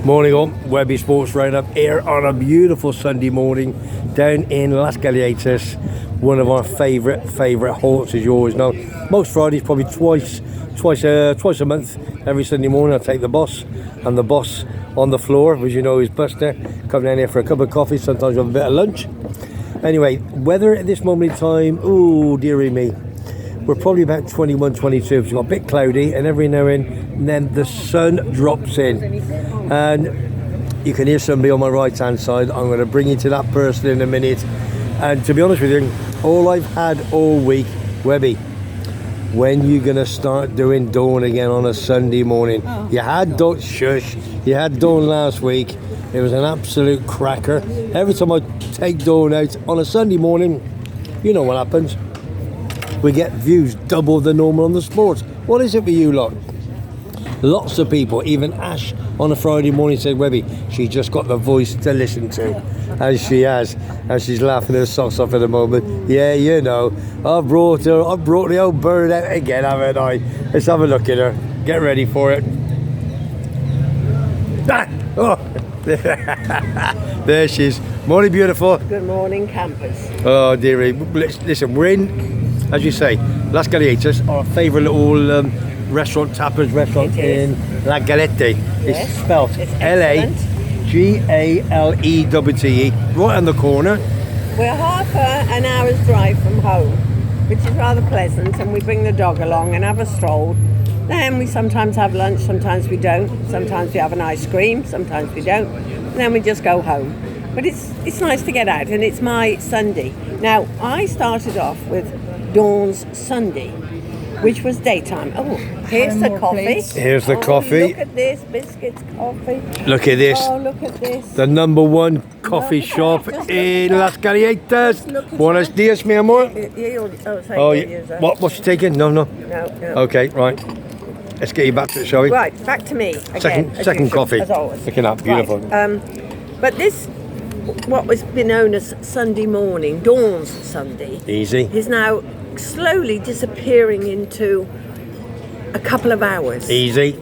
Morning all, Webby Sports Roundup here on a beautiful Sunday morning down in Las Galletas, one of our favourite halts, as you always know. Most Fridays, probably twice a month. Every Sunday morning I take the boss, and the boss on the floor, as you know, is Buster. Come down here for a cup of coffee, sometimes have a bit of lunch. Anyway, weather at this moment in time, oh dearie me, we're probably about 21, 22. It's got a bit cloudy, and every now and then the sun drops in. And you can hear somebody on my right hand side. I'm going to bring you to that person in a minute. And to be honest with you, all I've had all week, Webby, when you going to start doing Dawn again on a Sunday morning? Oh. You had Dawn, shush, you had Dawn last week. It was an absolute cracker. Every time I take Dawn out on a Sunday morning, you know what happens. We get views double the normal on the sports. What is it for you lot? Lots of people, even Ash on a Friday morning said, Webby, she just got the voice to listen to. And she has. And she's laughing her socks off at the moment. Yeah, you know, I've brought the old bird out again, haven't I? Let's have a look at her. Get ready for it. Ah! Oh! There she is. Morning, beautiful. Good morning, campers. Oh, dearie. Listen, we're in, as you say, Las Galletas, our favourite little tapas restaurant in La Galette. Yes. It's spelled L-A-G-A-L-E-T-T-E, right on the corner. We're half an hour's drive from home, which is rather pleasant, and we bring the dog along and have a stroll. Then we sometimes have lunch, sometimes we don't. Sometimes we have an ice cream, sometimes we don't. And then we just go home. But it's nice to get out, and it's my Sunday. Now, I started off with Dawn's Sunday, which was daytime. Oh, here's the coffee. Here's the coffee. Look at this, biscuits, coffee. Look at this. Oh, look at this. The number one coffee shop in Las Galletas. Buenos dias, mi amor. What's she taking? No. Okay, right. Let's get you back to it, shall we? Right, back to me again. Second coffee. As always. Looking up, beautiful. Right. But this, what was been known as Sunday morning, Dawn's Sunday, Easy, is now slowly disappearing into a couple of hours. Easy.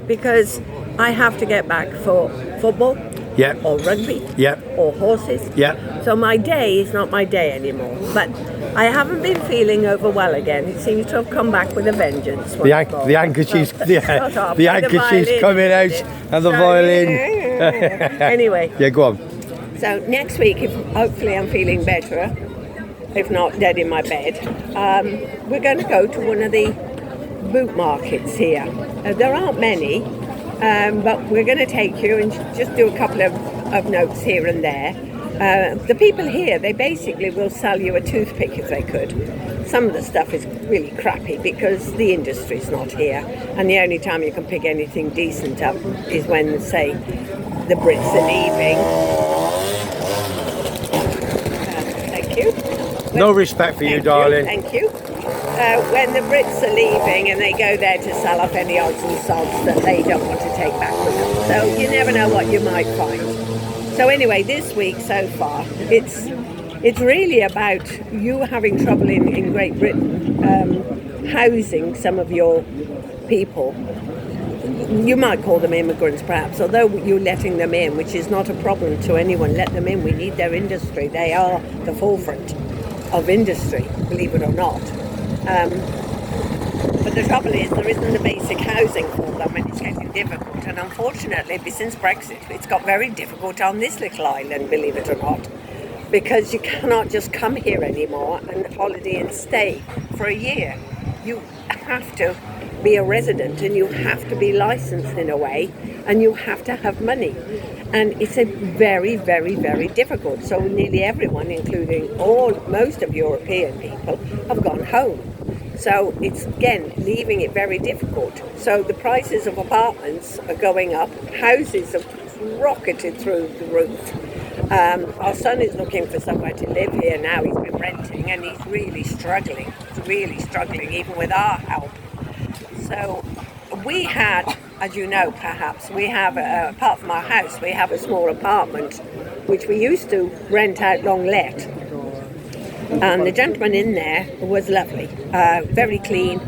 Because I have to get back for football. Yep. Or rugby. Yep. Or horses. Yep. So my day is not my day anymore. But I haven't been feeling over well again. It seems to have come back with a vengeance. The handkerchief's coming out, and the violin. Anyway. Yeah, go on. So next week, if hopefully I'm feeling better, if not dead in my bed, we're going to go to one of the boot markets here. There aren't many, but we're going to take you and just do a couple of notes here and there. The people here, they basically will sell you a toothpick if they could. Some of the stuff is really crappy because the industry's not here, and the only time you can pick anything decent up is when, say, the Brits are leaving. Thank you. No respect for you, darling. Thank you. When the Brits are leaving and they go there to sell off any odds and sods that they don't want to take back with them. So you never know what you might find. So anyway, this week so far, it's really about you having trouble in Great Britain housing some of your people. You might call them immigrants perhaps, although you're letting them in, which is not a problem to anyone. Let them in. We need their industry. They are the forefront of industry, believe it or not. But the trouble is there isn't the basic housing for them, and it's getting difficult. And unfortunately, since Brexit, it's got very difficult on this little island, believe it or not, because you cannot just come here anymore and holiday and stay for a year. You have to be a resident, and you have to be licensed in a way, and you have to have money. And it's a very, very, very difficult. So nearly everyone, including most of European people, have gone home. So it's, again, leaving it very difficult. So the prices of apartments are going up. Houses have rocketed through the roof. Our son is looking for somewhere to live here now. He's been renting, and he's really struggling. He's really struggling, even with our help. So we had, as you know, perhaps, we have, apart from our house, we have a small apartment, which we used to rent out long let. And the gentleman in there was lovely, very clean,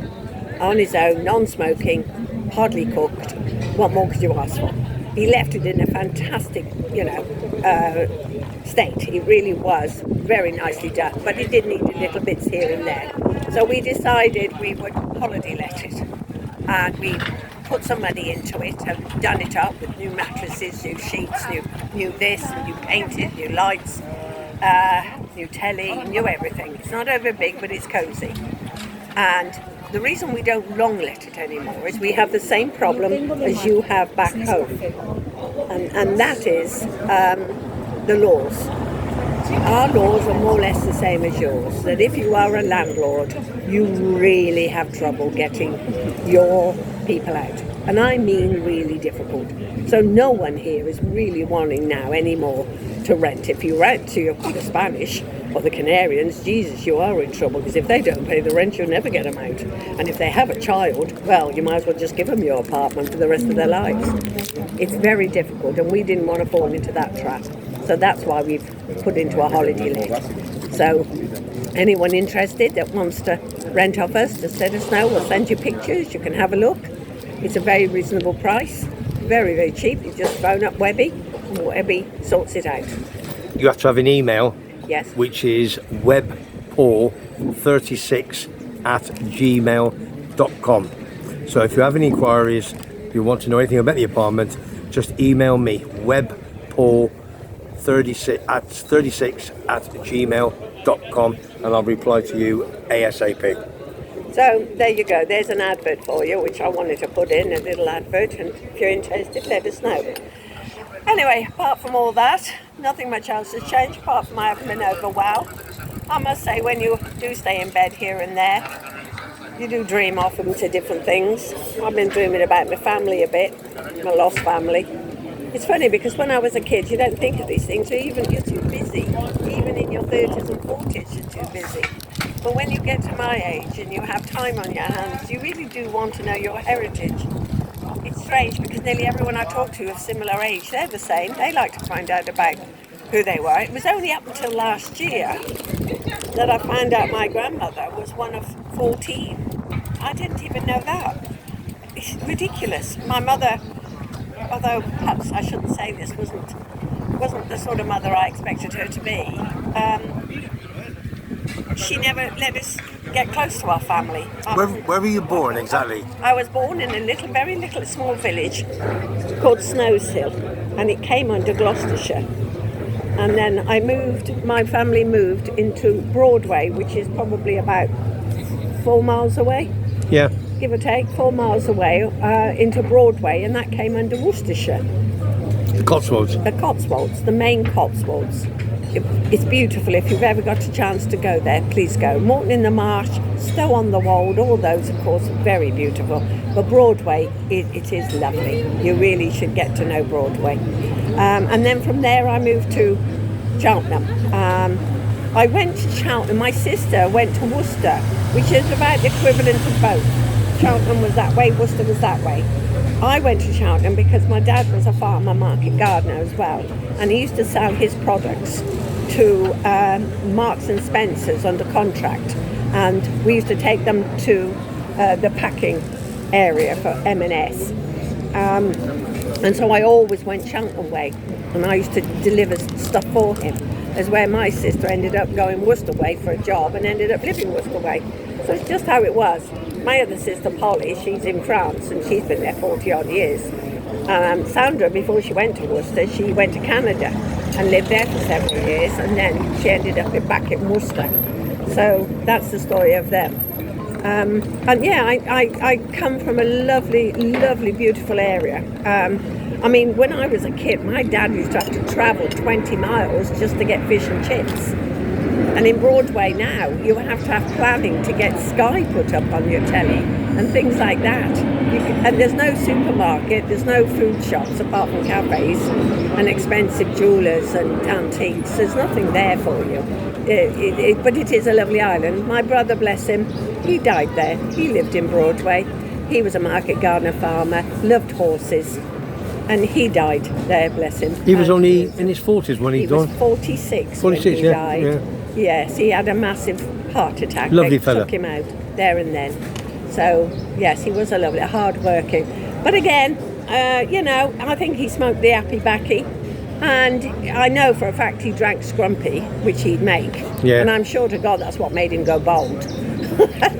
on his own, non-smoking, hardly cooked. What more could you ask for? he left it in a fantastic, state. It really was very nicely done, but it did need little bits here and there. So we decided we would holiday let it, and we put some money into it and done it up with new mattresses, new sheets, new this, new painted, new lights, new telly, new everything. It's not over big, but it's cosy. And the reason we don't long let it anymore is we have the same problem as you have back home, and that is the laws. Our laws are more or less the same as yours, that if you are a landlord, you really have trouble getting your people out. And I mean really difficult. So no one here is really wanting now anymore to rent. If you rent to the Spanish or the Canarians, Jesus, you are in trouble, because if they don't pay the rent, you'll never get them out. And if they have a child, well, you might as well just give them your apartment for the rest of their lives. It's very difficult, and we didn't want to fall into that trap. So that's why we've put into a holiday let. So anyone interested that wants to rent off us, just let us know. We'll send you pictures. You can have a look. It's a very reasonable price. Very, very cheap. You just phone up Webby, and Webby sorts it out. You have to have an email. Yes. Which is webpaul36@gmail.com. So if you have any inquiries, if you want to know anything about the apartment, just email me, webpaul36@gmail.com, and I'll reply to you ASAP. So there you go. There's an advert for you, which I wanted to put in, a little advert, and if you're interested, let us know. Anyway, apart from all that, nothing much else has changed, apart from I haven't been over well. I must say, when you do stay in bed here and there, you do dream often to different things. I've been dreaming about my family a bit, my lost family. It's funny, because when I was a kid, you don't think of these things, or even you're too busy. Even in your 30s and 40s, you're too busy. But when you get to my age and you have time on your hands, you really do want to know your heritage. It's strange, because nearly everyone I talk to of similar age, they're the same. They like to find out about who they were. It was only up until last year that I found out my grandmother was one of 14. I didn't even know that. It's ridiculous. My mother, although perhaps I shouldn't say this, wasn't the sort of mother I expected her to be. She never let us get close to our family. Where were you born exactly? I was born in a very little small village called Snowshill, and it came under Gloucestershire. And then my family moved into Broadway, which is probably about 4 miles away. Yeah. Give or take, 4 miles away, into Broadway, and that came under Worcestershire. The Cotswolds. The Cotswolds, the main Cotswolds. It's beautiful. If you've ever got a chance to go there, please go. Morton in the Marsh, Stow on the Wold, all those, of course, are very beautiful. But Broadway, it is lovely. You really should get to know Broadway. And then from there, I moved to Cheltenham. I went to Cheltenham. My sister went to Worcester, which is about the equivalent of both. Cheltenham was that way, Worcester was that way. I went to Cheltenham because my dad was a farmer market gardener as well, and he used to sell his products to Marks and Spencer's under contract, and we used to take them to the packing area for M&S. And so I always went Cheltenham way, and I used to deliver stuff for him. That's where my sister ended up going Worcester way for a job and ended up living Worcester way. So it's just how it was. My other sister, Polly, she's in France, and she's been there 40 odd years. Sandra, before she went to Worcester, she went to Canada and lived there for several years, and then she ended up back in Worcester. So that's the story of them. And yeah, I come from a lovely, lovely, beautiful area. I mean, when I was a kid, my dad used to have to travel 20 miles just to get fish and chips. And in Broadway now, you have to have planning to get Sky put up on your telly and things like that. And there's no supermarket, there's no food shops apart from cafes and expensive jewellers and antiques. There's nothing there for you. But it is a lovely island. My brother, bless him, he died there. He lived in Broadway. He was a market gardener farmer, loved horses. And he died there, bless him. He was only in his 40s when he died? He was 46 when he died. Yeah. Yes, he had a massive heart attack. Lovely they fella. Took him out there and then. So, yes, he was a hard working. But again, You know, I think he smoked the Happy Backy. And I know for a fact he drank Scrumpy, which he'd make. Yeah. And I'm sure to God that's what made him go bold.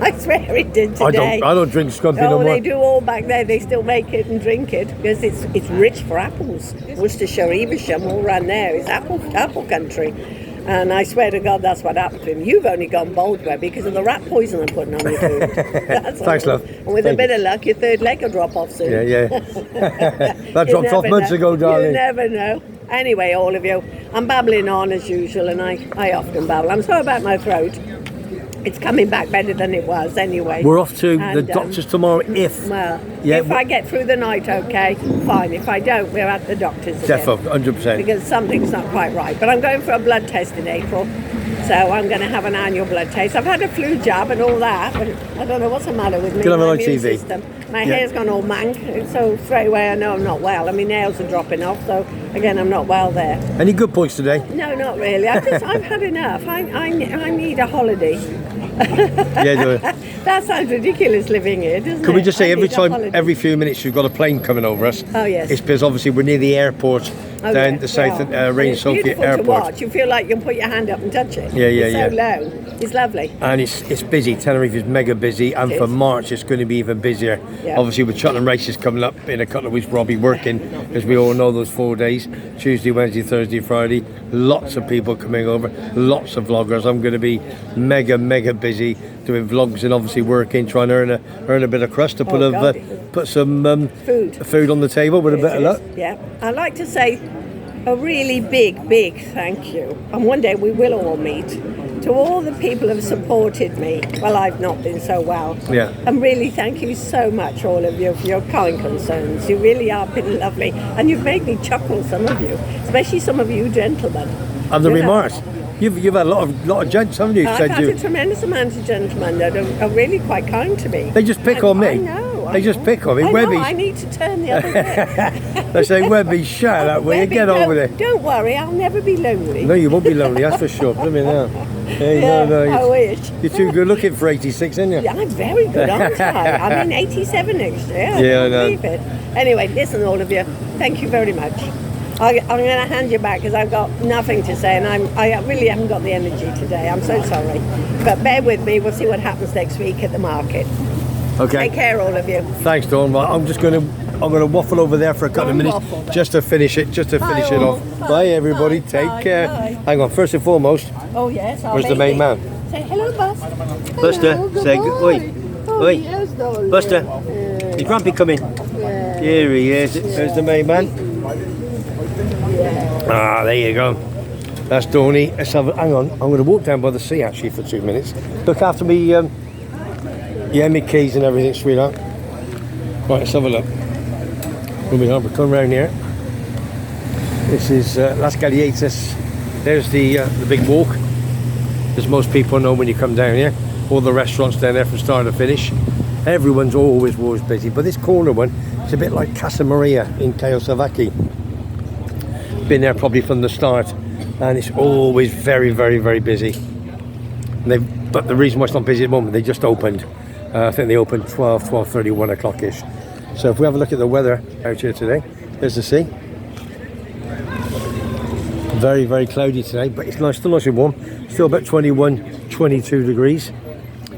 I swear it did today. I don't drink Scrumpy no Oh, more. they do all back there. They still make it and drink it because it's rich for apples. Worcestershire, Evesham, all around there is apple country. And I swear to God, that's what happened to him. You've only gone bold, Webby, because of the rat poison I'm putting on your food. That's Thanks, all. love. And with Thank a bit of luck, your third leg will drop off soon. Yeah. That dropped off months ago, darling. You never know. Anyway, all of you, I'm babbling on as usual, and I often babble. I'm sorry about my throat. It's coming back better than it was anyway. We're off to the doctor's tomorrow if I get through the night, okay, fine. If I don't, we're at the doctor's again. Definitely, 100%. Because something's not quite right. But I'm going for a blood test in April. So I'm going to have an annual blood test. I've had a flu jab and all that, but I don't know what's the matter with me. Get on my my immune TV. system. My hair's gone all mank, so straight away I know I'm not well. And my nails are dropping off, so again, I'm not well there. Any good points today? No, not really. I've had enough. I need a holiday. Yeah, do it. That sounds ridiculous living here, doesn't it? Can we just say holiday. every few minutes you've got a plane coming over us? Oh, yes. It's because obviously we're near the airport down the south Rain Sophia It's beautiful Airport. to watch. You feel like you can put your hand up and touch it. Yeah, It's so low. It's lovely. And it's busy. Tenerife is mega busy, and for March it's going to be even busier. Yeah. Obviously with Cheltenham races coming up in a couple of weeks, we'll be working, as we all know, those 4 days, Tuesday, Wednesday, Thursday, Friday. Lots of people coming over, lots of vloggers. I'm going to be mega busy doing vlogs and obviously working, trying to earn a bit of crust to put some food on the table with a bit of luck. Yeah, I'd like to say a really big thank you, and one day we will all meet, to all the people who have supported me while I've not been so well. Yeah. And really thank you so much, all of you, for your kind concerns. You really are been lovely, and you've made me chuckle, some of you, especially some of you gentlemen. And the remarks. You've had a lot of gents, haven't you? I've had a tremendous amount of gentlemen that are really quite kind to me. They just pick on me. I know. They just pick on me. I know, Webby's. I need to turn the other way. They say, Webby, shut up, will you? Get over there. Don't worry, I'll never be lonely. No, you won't be lonely, that's for sure. Let me know. Hey, no, I wish. You're too good looking for 86, aren't you? Yeah, I'm very good, aren't I? I'm in 87 next year. Yeah, I know. Believe it. Anyway, listen, all of you, thank you very much. I'm going to hand you back because I've got nothing to say, and I really haven't got the energy today. I'm so sorry. But bear with me, we'll see what happens next week at the market. Okay. Take care, all of you. Thanks, Dawn. Well, I'm going to waffle over there for a couple of minutes just to finish it off. Bye, everybody. Take care. Bye. Hang on. First and foremost, Oh, yes. where's the main man? Say hello, Bus. Buster, Hello, say good oi. boy. Oi. Yes, darling. Buster, your grumpy coming. Yeah. Here he is. There's the main man. Ah, there you go. That's Dawny. Let's have hang on. I'm going to walk down by the sea actually for 2 minutes. Look after me. Me keys and everything, sweetheart. Right, let's have a look. We'll come round here. This is Las Galletas. There's the big walk, as most people know when you come down here. All the restaurants down there from start to finish. Everyone's always busy, but this corner one is a bit like Casa Maria in Cayo Savaki. Been there probably from the start, and it's always very busy. But the reason why it's not busy at the moment, they just opened. I think they opened 12:30, 1 o'clock-ish. So if we have a look at the weather out here today, there's the sea. Very cloudy today, but it's nice, still nice and warm. Still about 21, 22 degrees.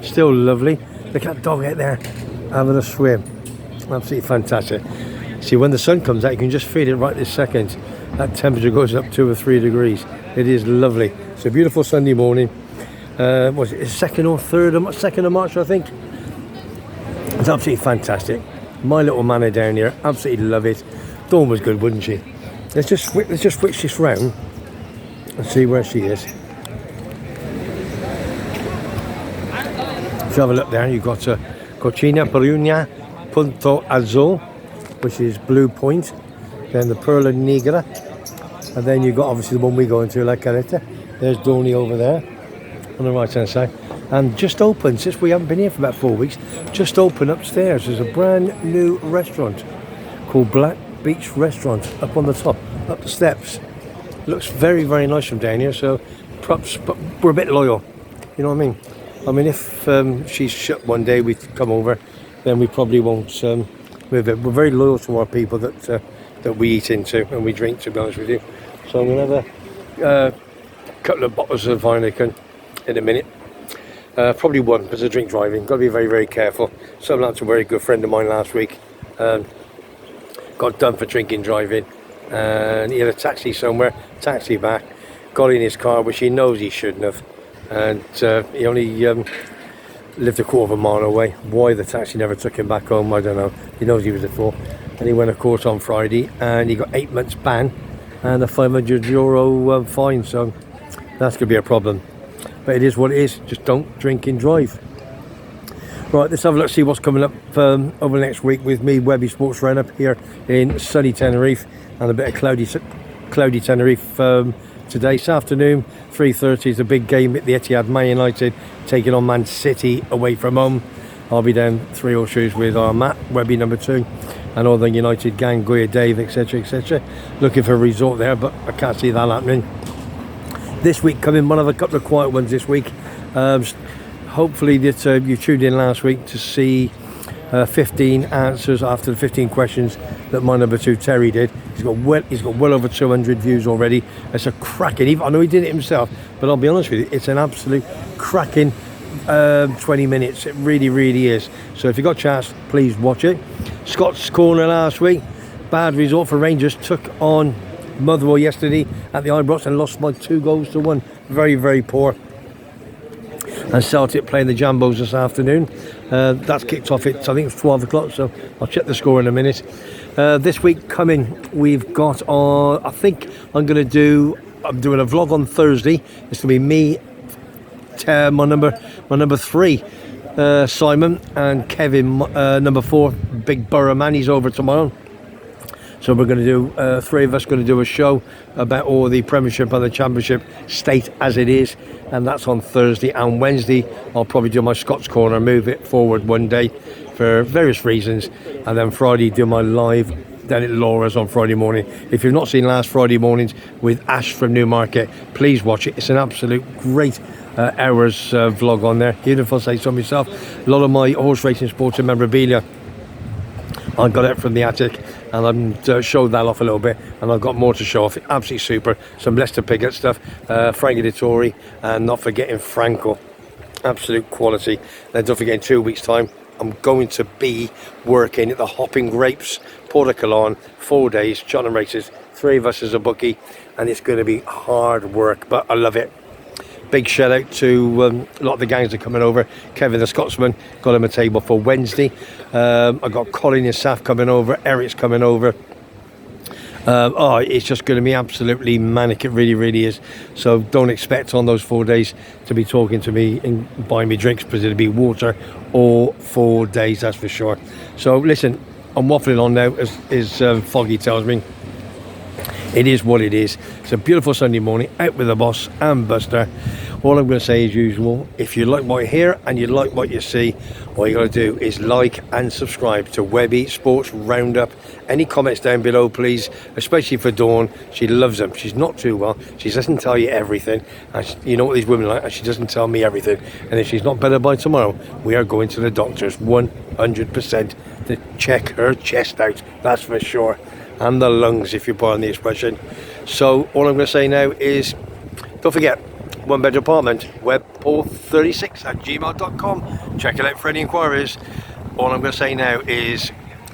Still lovely. Look at that dog out there having a swim. Absolutely fantastic. See, when the sun comes out, you can just feel it right this second. That temperature goes up 2 or 3 degrees. It is lovely. It's a beautiful Sunday morning. Was it 2nd or 2nd of March, I think? It's absolutely fantastic. My little manor down here, absolutely love it. Dawn was good, wouldn't she? Let's just switch this round and see where she is. If you have a look there, you've got Cocina Perugna Punto Azul, which is Blue Point, then the Perla Negra, and then you've got obviously the one we go into, La Galeta. There's Dawny over there on the right hand side, and just opened, since we haven't been here for about 4 weeks, just opened upstairs. There's a brand new restaurant called Black Beach Restaurant up on the top, up the steps. Looks very nice from down here, so props, but we're a bit loyal, you know what I mean? I mean, if she's shut one day, we'd come over, then we probably won't with it. We're very loyal to our people that we eat into and we drink, to be honest with you. So I'm going to have a couple of bottles of Heineken in a minute. Probably one, because I drink driving. Got to be very, very careful. Something like a very good friend of mine last week got done for drinking driving, and he had a taxi somewhere, taxi back, got in his car, which he knows he shouldn't have, and he only lived a quarter of a mile away. Why the taxi never took him back home, I don't know. He knows he was at fault. And he went of course on Friday, and he got 8 months ban and a €500 fine, so that's going to be a problem. But it is what it is, just don't drink and drive. Right, let's have a look, see what's coming up over the next week with me, Webby Sports Roundup, here in sunny Tenerife, and a bit of cloudy Tenerife today. This afternoon, 3:30 is a big game at the Etihad. Man United taking on Man City away from home. I'll be down 3 horseshoes with our Matt, Webby number 2, and all the United gang, Goya Dave, etc, etc. Looking for a resort there, but I can't see that happening. This week coming, one of a couple of quiet ones this week. Hopefully that you tuned in last week to see 15 answers after the 15 questions that my number 2 Terry did. He's got well over 200 views already. It's a cracking, I know he did it himself, but I'll be honest with you, it's an absolute cracking 20 minutes. It really, really is. So if you got a chance, please watch it. Scott's Corner last week, bad result for Rangers. Took on Motherwell yesterday at the Ibrox and lost by 2-1. Very, very poor. And Celtic playing the Jambos this afternoon. That's kicked off at, I think it's 12 o'clock, so I'll check the score in a minute. This week coming, we've got on, I think I'm doing a vlog on Thursday. It's going to be me, my number 3, Simon, and Kevin, number 4, Big Borough Man. He's over tomorrow. So we're going to do, 3 of us going to do a show about all the Premiership and the Championship state as it is, and that's on Thursday. And Wednesday I'll probably do my Scott's Corner, move it forward one day for various reasons, and then Friday do my live down at Laura's on Friday morning. If you've not seen last Friday mornings with Ash from Newmarket, please watch it. It's an absolute great hours vlog on there, even if I say so myself. A lot of my horse racing sports and memorabilia I got it from the attic, and I'm showed that off a little bit, and I've got more to show off. Absolutely super. Some Leicester Piggott stuff, Frankie Dettori, and not forgetting Frankel. Absolute quality. Then don't forget, in 2 weeks time I'm going to be working at the Hopping Grapes, Port of Cologne, 4 days, Cheltenham races, 3 of us as a bookie, and it's going to be hard work, but I love it. Big shout out to a lot of the gangs that are coming over. Kevin the Scotsman, got him a table for Wednesday. I got Colin and Saf coming over, Eric's coming over. It's just going to be absolutely manic. It really, really is. So don't expect on those 4 days to be talking to me and buying me drinks, because it'll be water all 4 days, that's for sure. So listen, I'm waffling on now, as Foggy tells me. It is what it is. It's a beautiful Sunday morning, out with the boss and Buster. All I'm going to say as usual, if you like what you hear and you like what you see, all you got to do is like and subscribe to Webby Sports Roundup. Any comments down below, please, especially for Dawn. She loves them. She's not too well. She doesn't tell you everything. And you know what these women are like, and she doesn't tell me everything. And if she's not better by tomorrow, we are going to the doctors 100% to check her chest out. That's for sure. And the lungs, if you pardon the expression. So all I'm going to say now is, don't forget, 1 bedroom apartment, webpaul36@gmail.com. Check it out for any inquiries. All I'm going to say now is,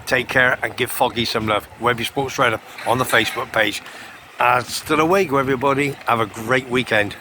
take care and give Foggy some love. Webby Sports Roundup on the Facebook page. Hasta luego, everybody. Have a great weekend.